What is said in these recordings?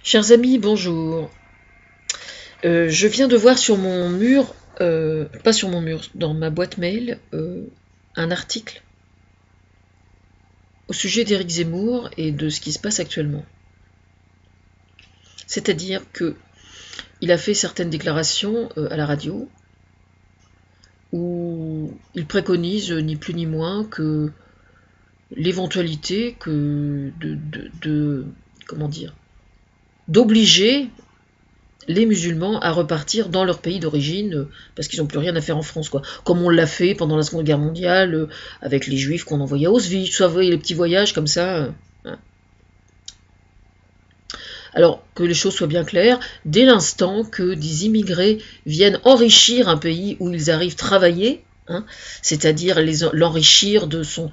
Chers amis, bonjour. Je viens de voir sur mon mur, pas sur mon mur, dans ma boîte mail, un article au sujet d'Éric Zemmour et de ce qui se passe actuellement. C'est-à-dire que il a fait certaines déclarations à la radio où il préconise ni plus ni moins que l'éventualité que comment dire, d'obliger les musulmans à repartir dans leur pays d'origine parce qu'ils n'ont plus rien à faire en France, quoi. Comme on l'a fait pendant la Seconde Guerre mondiale avec les Juifs qu'on envoyait à Auschwitz, soit les petits voyages comme ça. Hein. Alors que les choses soient bien claires, dès l'instant que des immigrés viennent enrichir un pays où ils arrivent travailler, hein, c'est-à-dire l'enrichir de son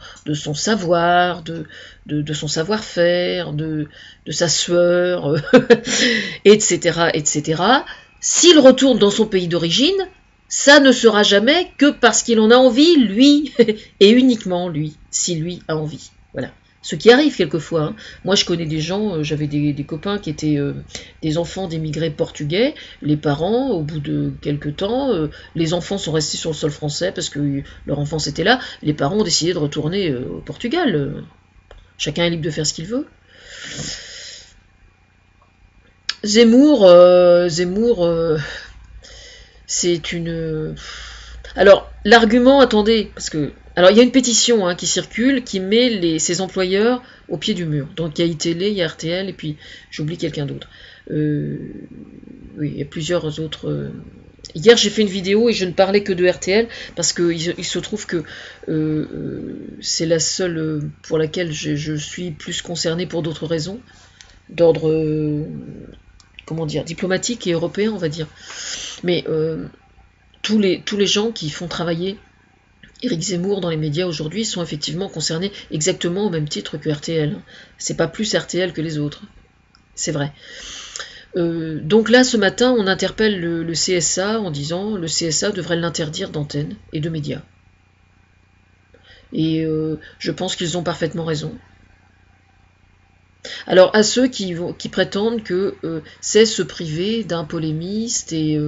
savoir, de son savoir-faire, de sa sueur, etc., etc., s'il retourne dans son pays d'origine, ça ne sera jamais que parce qu'il en a envie, lui, et uniquement lui, si lui a envie. Voilà. Ce qui arrive quelquefois. Hein. Moi, je connais des gens, j'avais des copains qui étaient des enfants d'émigrés portugais. Les parents, au bout de quelques temps, les enfants sont restés sur le sol français parce que leur enfance était là. Les parents ont décidé de retourner au Portugal. Chacun est libre de faire ce qu'il veut. Zemmour, c'est une... Alors, l'argument, attendez, parce que... Alors, il y a une pétition qui circule, qui met ses employeurs au pied du mur. Donc, il y a ITélé, il y a RTL, et puis j'oublie quelqu'un d'autre. Oui, il y a plusieurs autres... Hier, j'ai fait une vidéo et je ne parlais que de RTL, parce qu'il se trouve que c'est la seule pour laquelle je suis plus concernée pour d'autres raisons, d'ordre... comment dire, diplomatique et européen, on va dire. Mais tous les gens qui font travailler Éric Zemmour dans les médias aujourd'hui sont effectivement concernés exactement au même titre que RTL. C'est pas plus RTL que les autres. C'est vrai. Donc là, ce matin, on interpelle le CSA en disant le CSA devrait l'interdire d'antenne et de médias. Et je pense qu'ils ont parfaitement raison. Alors à ceux qui prétendent que c'est se priver d'un polémiste et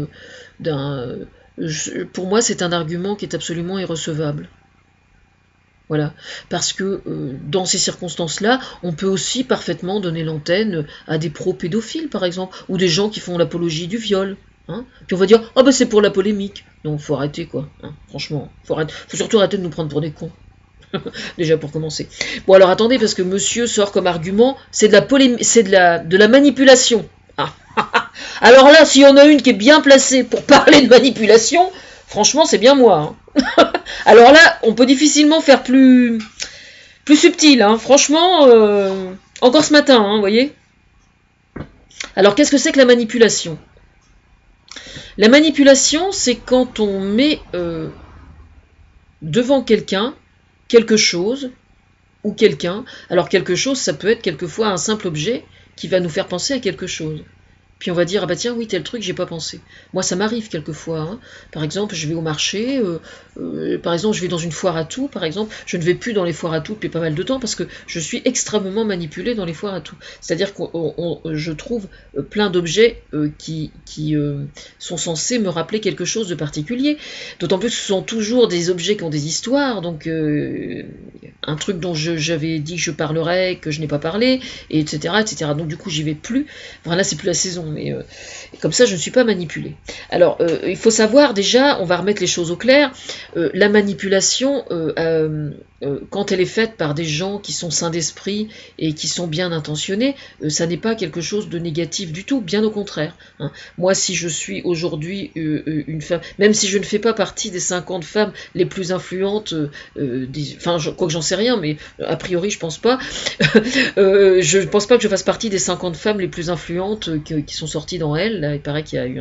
pour moi c'est un argument qui est absolument irrecevable. Voilà, parce que dans ces circonstances-là, on peut aussi parfaitement donner l'antenne à des pro-pédophiles, par exemple, ou des gens qui font l'apologie du viol. Hein. Puis on va dire, ah ben c'est pour la polémique. Non, faut arrêter quoi. Hein. Franchement, faut surtout arrêter de nous prendre pour des cons. Déjà pour commencer. Bon alors attendez, parce que monsieur sort comme argument, c'est de la c'est de la manipulation. Ah. Alors là, s'il y en a une qui est bien placée pour parler de manipulation, franchement c'est bien moi. Hein. Alors là, on peut difficilement faire plus subtil. Hein. Franchement, encore ce matin, vous voyez. Alors qu'est-ce que c'est que la manipulation? La manipulation, c'est quand on met devant quelqu'un quelque chose ou quelqu'un. Alors quelque chose, ça peut être quelquefois un simple objet qui va nous faire penser à quelque chose. Puis on va dire, ah bah tiens, oui, tel truc, j'ai pas pensé. Moi, ça m'arrive quelquefois. Hein. Par exemple, je vais au marché, par exemple, je vais dans une foire à tout, par exemple, je ne vais plus dans les foires à tout depuis pas mal de temps parce que je suis extrêmement manipulée dans les foires à tout. C'est-à-dire que je trouve plein d'objets qui sont censés me rappeler quelque chose de particulier. D'autant plus que ce sont toujours des objets qui ont des histoires, donc un truc dont j'avais dit que je parlerais, que je n'ai pas parlé, etc., etc. Donc du coup, j'y vais plus. Enfin là, c'est plus la saison. Mais comme ça, je ne suis pas manipulée. Alors, il faut savoir déjà, on va remettre les choses au clair, la manipulation, quand elle est faite par des gens qui sont sains d'esprit et qui sont bien intentionnés, ça n'est pas quelque chose de négatif du tout, bien au contraire. Hein. Moi, si je suis aujourd'hui une femme, même si je ne fais pas partie des 50 femmes les plus influentes, enfin, quoi que j'en sais rien, mais a priori, je pense pas, je pense pas que je fasse partie des 50 femmes les plus influentes qui sont sorties dans Elle. Là, il paraît qu'il y a eu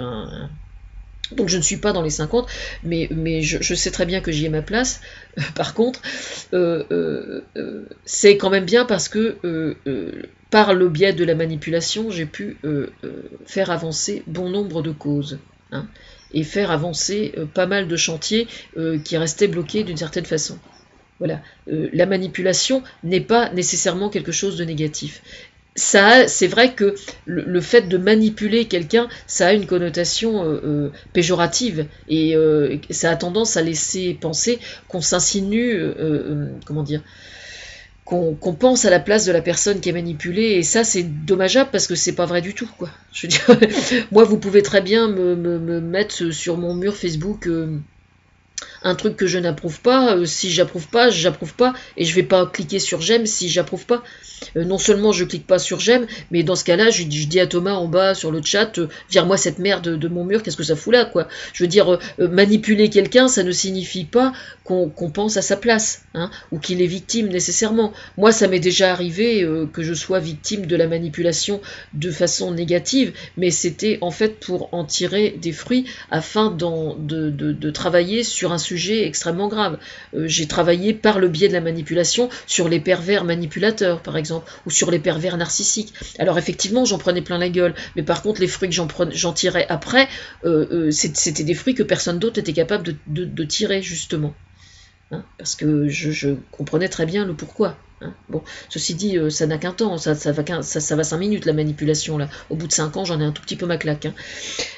donc je ne suis pas dans les 50, mais je sais très bien que j'y ai ma place. Par contre, c'est quand même bien parce que par le biais de la manipulation, j'ai pu faire avancer bon nombre de causes. Hein, et faire avancer pas mal de chantiers qui restaient bloqués d'une certaine façon. Voilà. La manipulation n'est pas nécessairement quelque chose de négatif. c'est vrai que le fait de manipuler quelqu'un, ça a une connotation péjorative et ça a tendance à laisser penser qu'on s'insinue, comment dire, qu'on pense à la place de la personne qui est manipulée, et ça c'est dommageable parce que c'est pas vrai du tout, quoi. Je veux dire, moi vous pouvez très bien me mettre sur mon mur Facebook un truc que je n'approuve pas, si j'approuve pas, j'approuve pas, et je vais pas cliquer sur j'aime si j'approuve pas. Non seulement je clique pas sur j'aime, mais dans ce cas-là, je dis à Thomas en bas sur le chat, vire-moi cette merde de mon mur, qu'est-ce que ça fout là, quoi. Je veux dire, manipuler quelqu'un, ça ne signifie pas qu'on pense à sa place, hein, ou qu'il est victime nécessairement. Moi, ça m'est déjà arrivé que je sois victime de la manipulation de façon négative, mais c'était en fait pour en tirer des fruits afin de travailler sur un sujet extrêmement grave. J'ai travaillé par le biais de la manipulation sur les pervers manipulateurs, par exemple, ou sur les pervers narcissiques. Alors effectivement, j'en prenais plein la gueule, mais par contre, les fruits que j'en tirais après, c'était des fruits que personne d'autre n'était capable de tirer, justement. Hein, parce que je comprenais très bien le pourquoi. Hein. Bon, ceci dit, ça n'a qu'un temps, ça va 5 minutes la manipulation, là. Au bout de 5 ans, j'en ai un tout petit peu ma claque. Hein.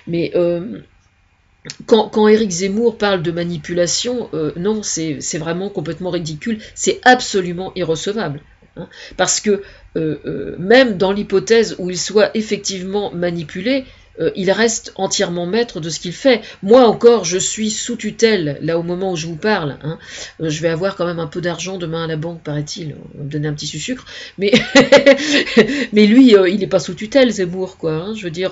Mais quand Éric Zemmour parle de manipulation, non, c'est vraiment complètement ridicule, c'est absolument irrecevable. Hein, parce que même dans l'hypothèse où il soit effectivement manipulé, il reste entièrement maître de ce qu'il fait. Moi encore, je suis sous tutelle, là au moment où je vous parle. Hein. Je vais avoir quand même un peu d'argent demain à la banque, paraît-il. On va me donner un petit sucre. Mais, mais lui, il n'est pas sous tutelle, Zemmour, quoi. Hein. Je veux dire,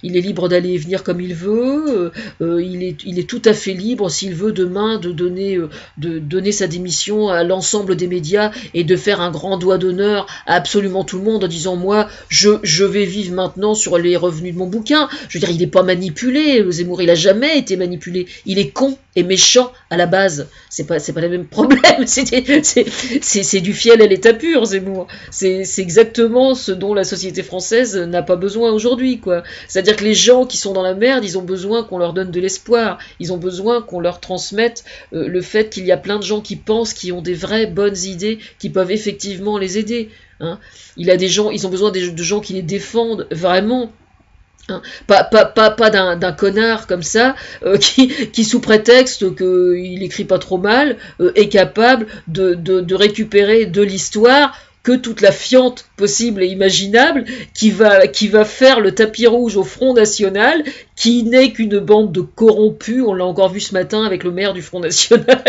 il est libre d'aller et venir comme il veut. Il est tout à fait libre, s'il veut, demain, de donner sa démission à l'ensemble des médias et de faire un grand doigt d'honneur à absolument tout le monde en disant, moi, je vais vivre maintenant sur les revenus de mon bouquin. Je veux dire, il n'est pas manipulé, Zemmour, il a jamais été manipulé. Il est con et méchant à la base. C'est pas le même problème. C'est du fiel à l'état pur, Zemmour. C'est exactement ce dont la société française n'a pas besoin aujourd'hui, quoi. C'est-à-dire que les gens qui sont dans la merde, ils ont besoin qu'on leur donne de l'espoir. Ils ont besoin qu'on leur transmette le fait qu'il y a plein de gens qui pensent, qui ont des vraies bonnes idées, qui peuvent effectivement les aider. Hein. Ils ont besoin de gens qui les défendent vraiment. Hein, pas d'un connard comme ça qui sous prétexte qu'il écrit pas trop mal est capable de récupérer de l'histoire que toute la fiente possible et imaginable qui va faire le tapis rouge au Front National, qui n'est qu'une bande de corrompus. On l'a encore vu ce matin avec le maire du Front National.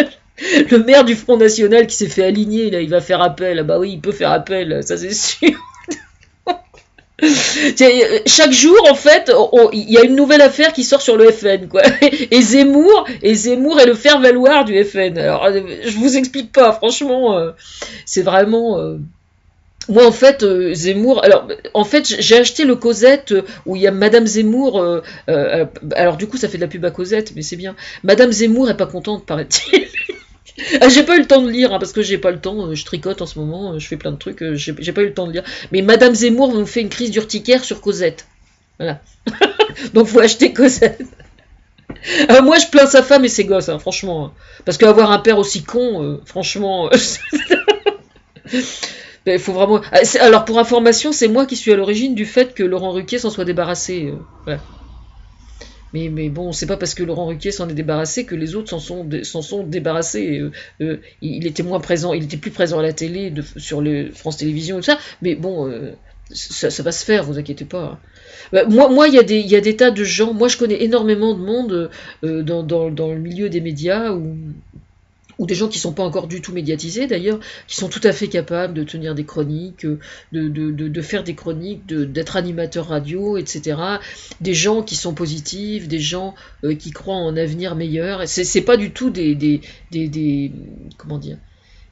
Le maire du Front National qui s'est fait aligner, là, il va faire appel. Ah bah oui, il peut faire appel, ça c'est sûr. Chaque jour, en fait, il y a une nouvelle affaire qui sort sur le FN, quoi. Et Zemmour est le faire-valoir du FN. Alors, je vous explique pas, franchement, c'est vraiment. Moi, en fait, Zemmour. Alors, en fait, j'ai acheté le Cosette où il y a Madame Zemmour. Alors, du coup, ça fait de la pub à Cosette, mais c'est bien. Madame Zemmour est pas contente, paraît-il. Ah, j'ai pas eu le temps de lire, hein, parce que j'ai pas le temps, je tricote en ce moment, je fais plein de trucs, j'ai pas eu le temps de lire. Mais Madame Zemmour nous fait une crise d'urticaire sur Cosette. Voilà. Donc faut acheter Cosette. Moi je plains sa femme et ses gosses, hein, franchement. Hein. Parce qu'avoir un père aussi con, franchement... Il faut vraiment... Alors pour information, c'est moi qui suis à l'origine du fait que Laurent Ruquier s'en soit débarrassé. Voilà. Mais bon, c'est pas parce que Laurent Ruquier s'en est débarrassé que les autres s'en sont débarrassés. Il était moins présent, il était plus présent à la télé, sur le France Télévisions et tout ça. Mais bon, ça va se faire, vous inquiétez pas. Moi, il y a des tas de gens. Moi, je connais énormément de monde dans le milieu des médias ou des gens qui sont pas encore du tout médiatisés d'ailleurs, qui sont tout à fait capables de tenir des chroniques, de faire des chroniques, d'être animateurs radio, etc. Des gens qui sont positifs, des gens qui croient en un avenir meilleur. C'est pas du tout des comment dire,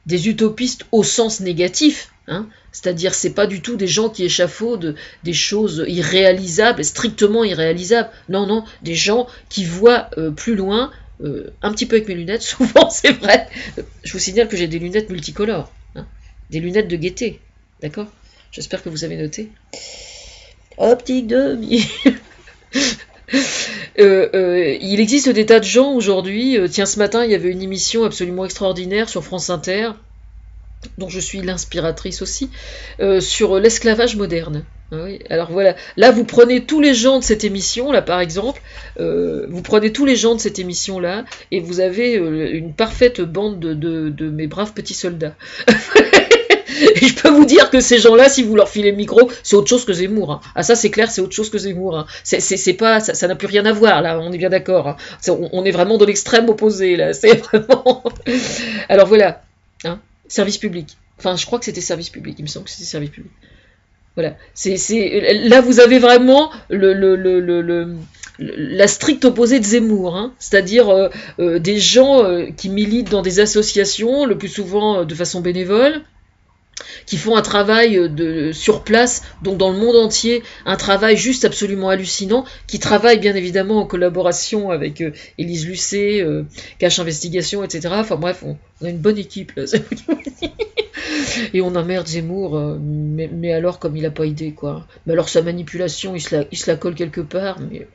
des utopistes au sens négatif. Hein. C'est-à-dire, c'est pas du tout des gens qui échafaudent des choses irréalisables, strictement irréalisables. Non, des gens qui voient plus loin. Un petit peu avec mes lunettes, souvent c'est vrai. Je vous signale que j'ai des lunettes multicolores, hein, des lunettes de gaieté, d'accord? J'espère que vous avez noté. Optique de il existe des tas de gens aujourd'hui. Tiens, ce matin, il y avait une émission absolument extraordinaire sur France Inter. dont je suis l'inspiratrice aussi, sur l'esclavage moderne. Ah oui, alors voilà, là vous prenez tous les gens de cette émission, là par exemple, vous prenez tous les gens de cette émission-là, et vous avez une parfaite bande de mes braves petits soldats. Et je peux vous dire que ces gens-là, si vous leur filez le micro, c'est autre chose que Zemmour. Hein. Ah ça c'est clair, c'est autre chose que Zemmour. Hein. C'est pas, ça n'a plus rien à voir là. On est bien d'accord. Hein. On est vraiment de l'extrême opposé là. C'est vraiment. Alors voilà, hein, service public. Enfin, je crois que c'était service public. Il me semble que c'était service public. Voilà. Là vous avez vraiment la stricte opposée de Zemmour, hein. C'est-à-dire des gens qui militent dans des associations, le plus souvent de façon bénévole, qui font un travail sur place, donc dans le monde entier, un travail juste absolument hallucinant, qui travaillent bien évidemment en collaboration avec Élise Lucet, Cache Investigation, etc. Enfin bref, on a une bonne équipe là. Et on emmerde Zemmour, mais alors comme il n'a pas idée, quoi. Mais alors sa manipulation, il se la colle quelque part, mais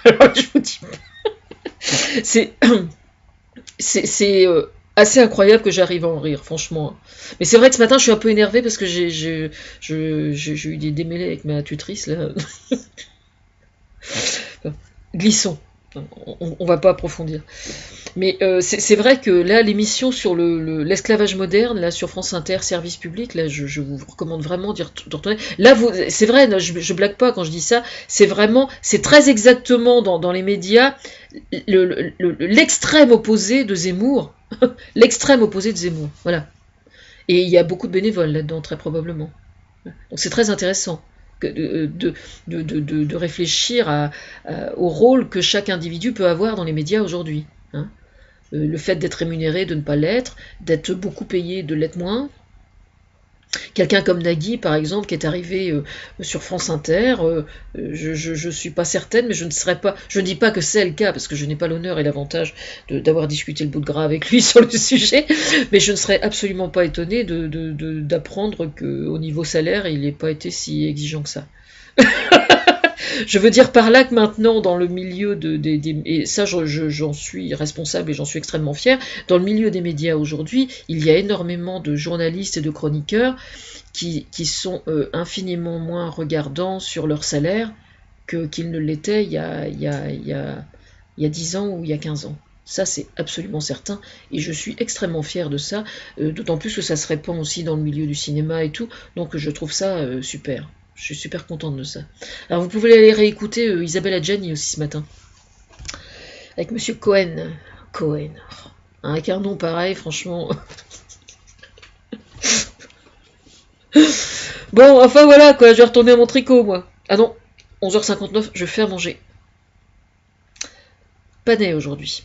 alors je vous dis, c'est c'est assez incroyable que j'arrive à en rire, franchement. Mais c'est vrai que ce matin, je suis un peu énervée parce que j'ai eu des démêlés avec ma tutrice, là. Glissons. On va pas approfondir. Mais c'est vrai que là, l'émission sur l'esclavage moderne, là sur France Inter, service public, là, je vous recommande vraiment d'y retourner. Là, c'est vrai, je blague pas quand je dis ça. C'est très exactement dans les médias l'extrême opposé de Zemmour. L'extrême opposé de Zemmour. Voilà. Et il y a beaucoup de bénévoles là-dedans, très probablement. Donc c'est très intéressant de réfléchir au rôle que chaque individu peut avoir dans les médias aujourd'hui. Hein. Le fait d'être rémunéré, de ne pas l'être, d'être beaucoup payé, de l'être moins. Quelqu'un comme Nagui, par exemple, qui est arrivé sur France Inter, je suis pas certaine, mais je ne dis pas que c'est le cas, parce que je n'ai pas l'honneur et l'avantage d'avoir discuté le bout de gras avec lui sur le sujet, mais je ne serais absolument pas étonnée d'apprendre qu'au niveau salaire, il n'ait pas été si exigeant que ça. Je veux dire par là que maintenant, dans le milieu et ça j'en suis responsable et j'en suis extrêmement fière, dans le milieu des médias aujourd'hui, il y a énormément de journalistes et de chroniqueurs qui sont infiniment moins regardants sur leur salaire qu'ils ne l'étaient il y a 10 ans ou il y a 15 ans. Ça, c'est absolument certain, et je suis extrêmement fière de ça, d'autant plus que ça se répand aussi dans le milieu du cinéma et tout, donc je trouve ça super. Je suis super contente de ça. Alors vous pouvez aller réécouter Isabelle Adjani aussi ce matin. Avec Monsieur Cohen. Cohen. Avec un nom pareil, franchement. Bon, enfin voilà, quoi, je vais retourner à mon tricot, moi. Ah non, 11h59, je vais faire manger. Panais aujourd'hui.